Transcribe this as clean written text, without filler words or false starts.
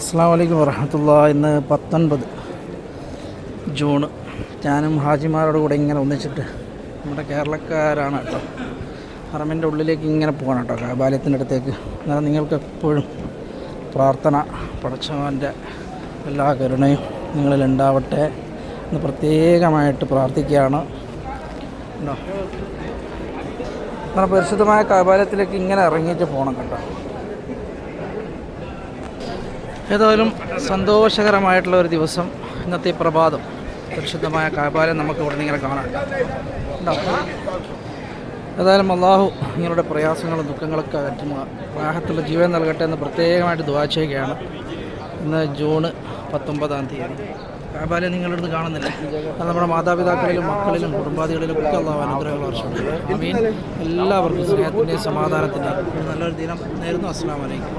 അസ്സലാമു അലൈക്കും വറഹ്മത്തുള്ളാഹി. ഇന്ന് 19 ജൂൺ. ഞാനും ഹാജിമാരോട് കൂടെ ഇങ്ങനെ ഒന്നിച്ചിട്ട് നമ്മുടെ കേരളക്കാരാണ് കേട്ടോ, ഹറമിൻ്റെ ഉള്ളിലേക്ക് ഇങ്ങനെ പോകണം കേട്ടോ, കഅബാലയത്തിൻ്റെ അടുത്തേക്ക്. അന്നേരം നിങ്ങൾക്ക് എപ്പോഴും പ്രാർത്ഥന, പടച്ചവൻ്റെ എല്ലാ കരുണയും നിങ്ങളിൽ ഉണ്ടാവട്ടെ എന്ന് പ്രത്യേകമായിട്ട് പ്രാർത്ഥിക്കുകയാണ് കേട്ടോ. അങ്ങനെ പരിശുദ്ധമായ കഅബാലയത്തിലേക്ക് ഇങ്ങനെ ഇറങ്ങിയിട്ട് പോകണം കേട്ടോ. ഏതായാലും സന്തോഷകരമായിട്ടുള്ള ഒരു ദിവസം ഇന്നത്തെ ഈ പ്രഭാതം. പരിശുദ്ധമായ കഅബാലയം നമുക്ക് ഇവിടെ നിന്ന് ഇങ്ങനെ കാണാം കേട്ടോ. ഏതായാലും അള്ളാഹു നിങ്ങളുടെ പ്രയാസങ്ങളും ദുഃഖങ്ങളൊക്കെ അകറ്റുക, റാഹത്തുള്ള ജീവൻ നൽകട്ടെ എന്ന് പ്രത്യേകമായിട്ട് ദുആ ചെയ്യുകയാണ്. ഇന്ന് ജൂൺ 19 തീയതി. കഅബാലയം നിങ്ങളിടുന്ന് കാണുന്നില്ല, അത് നമ്മുടെ മാതാപിതാക്കളിലും മക്കളിലും കുടുംബാദികളിലും ഒക്കെ അള്ളാഹു അനുഗ്രഹങ്ങൾ വർഷിക്കട്ടെ. ആമീൻ. എല്ലാവർക്കും സ്നേഹത്തിൻ്റെയും സമാധാനത്തിൻ്റെയും നല്ലൊരു ദിനം നേരുന്നു. അസ്സലാമു അലൈക്കും.